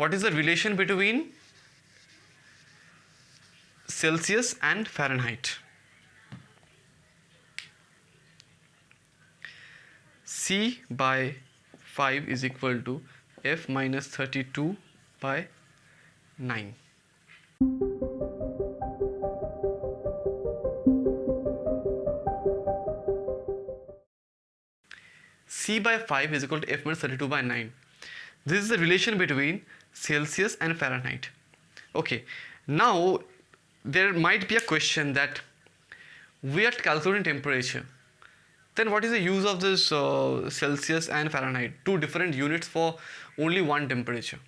what is the relation between Celsius and Fahrenheit? C by 5 is equal to F minus 32 by 9. C by 5 is equal to F minus 32 by 9. This is the relation between Celsius and Fahrenheit. Okay, now there might be a question that we are calculating temperature. Then what is the use of this Celsius and Fahrenheit? Two different units for only one temperature.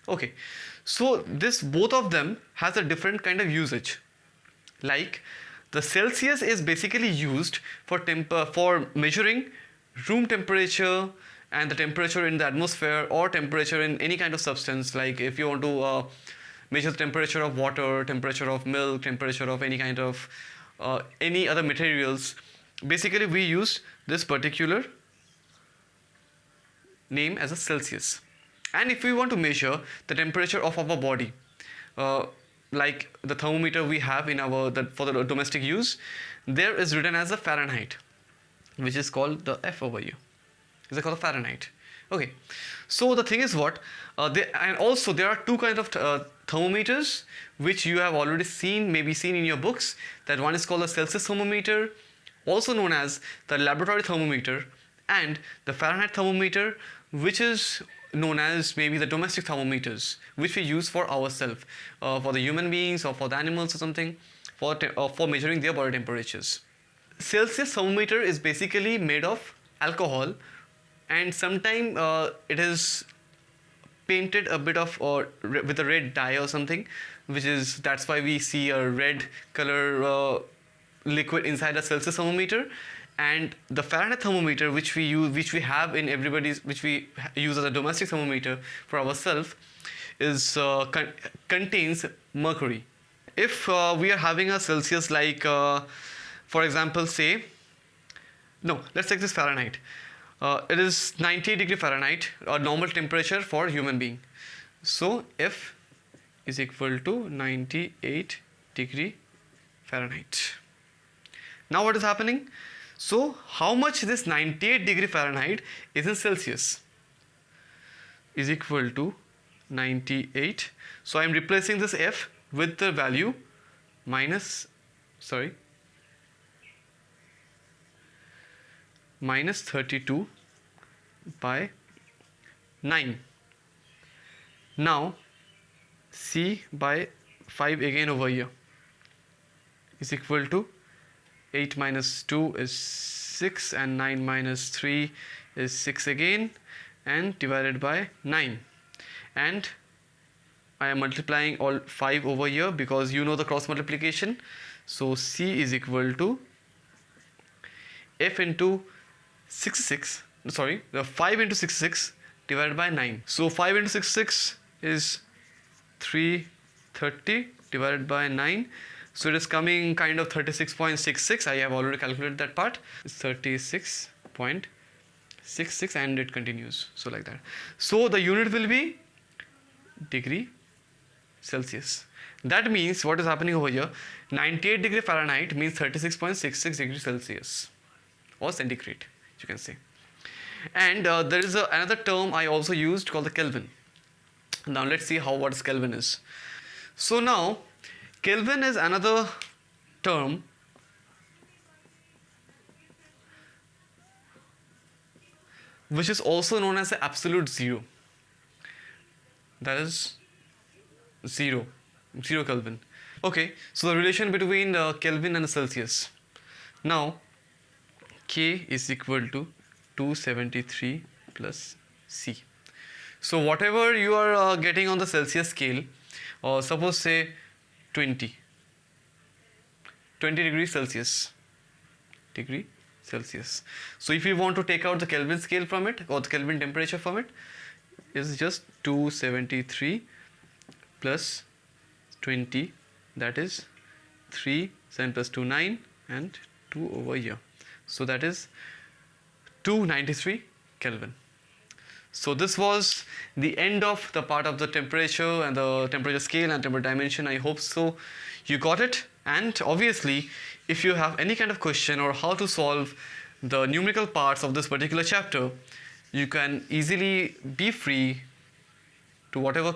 Okay, so this both of them has a different kind of usage. Like the Celsius is basically used for measuring room temperature and the temperature in the atmosphere or temperature in any kind of substance. Like if you want to measure the temperature of water, temperature of milk, temperature of any kind of any other materials, basically we use this particular name as a Celsius. And if we want to measure the temperature of our body, like the thermometer we have in our for the domestic use, there is written as a Fahrenheit, which is called the F over here. Is called Fahrenheit. Okay, so the thing is what and also there are two kinds of thermometers which you have already seen, maybe seen in your books. That one is called the Celsius thermometer, also known as the laboratory thermometer, and the Fahrenheit thermometer, which is known as maybe the domestic thermometers, which we use for ourselves, for the human beings or for the animals or something, for measuring their body temperatures. Celsius thermometer is basically made of alcohol, and sometimes it is painted a bit of with a red dye or something, that's why we see a red color liquid inside a Celsius thermometer. And the Fahrenheit thermometer, which we have in everybody's, which we use as a domestic thermometer for ourselves, is contains mercury. If we are having a Celsius, like for example, let's take this Fahrenheit. It is 98 degree Fahrenheit, a normal temperature for human being. So F is equal to 98 degree Fahrenheit. Now what is happening? So how much this 98 degree Fahrenheit is in Celsius? Is equal to 98. So I am replacing this F with the value minus 32 by 9. Now C by 5 again over here is equal to 8 minus 2 is 6, and 9 minus 3 is 6 again, and divided by 9. And I am multiplying all 5 over here because you know the cross multiplication. So C is equal to F into 5 into 66 divided by 9. So 5 into 66 is 330 divided by 9. So it is coming kind of 36.66. I have already calculated that part. It's 36.66, and it continues. So like that. So the unit will be degree Celsius. That means what is happening over here? 98 degree Fahrenheit means 36.66 degrees Celsius or centigrade, you can say. And there is another term I also used called the Kelvin. Now let's see what Kelvin is. So now Kelvin is another term which is also known as the absolute zero. That is zero Kelvin. Okay, so the relation between Kelvin and Celsius. Now K is equal to 273 plus C. So whatever you are getting on the Celsius scale, suppose say 20 degrees Celsius. So if you want to take out the Kelvin scale from it, or the Kelvin temperature from it, is just 273 plus 20, that is 3, 7 plus 2, 9, and 2 over here. So that is 293 Kelvin. So this was the end of the part of the temperature and the temperature scale and temperature dimension. I hope so you got it. And obviously, if you have any kind of question or how to solve the numerical parts of this particular chapter, you can easily be free to whatever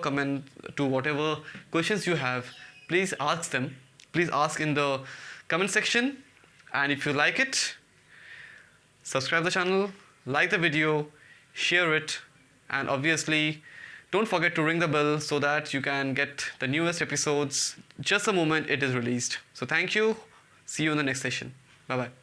questions you have. Please ask them. Please ask in the comment section. And if you like it, subscribe the channel, like the video, share it, and obviously don't forget to ring the bell so that you can get the newest episodes just the moment it is released. So thank you. See you in the next session. Bye bye.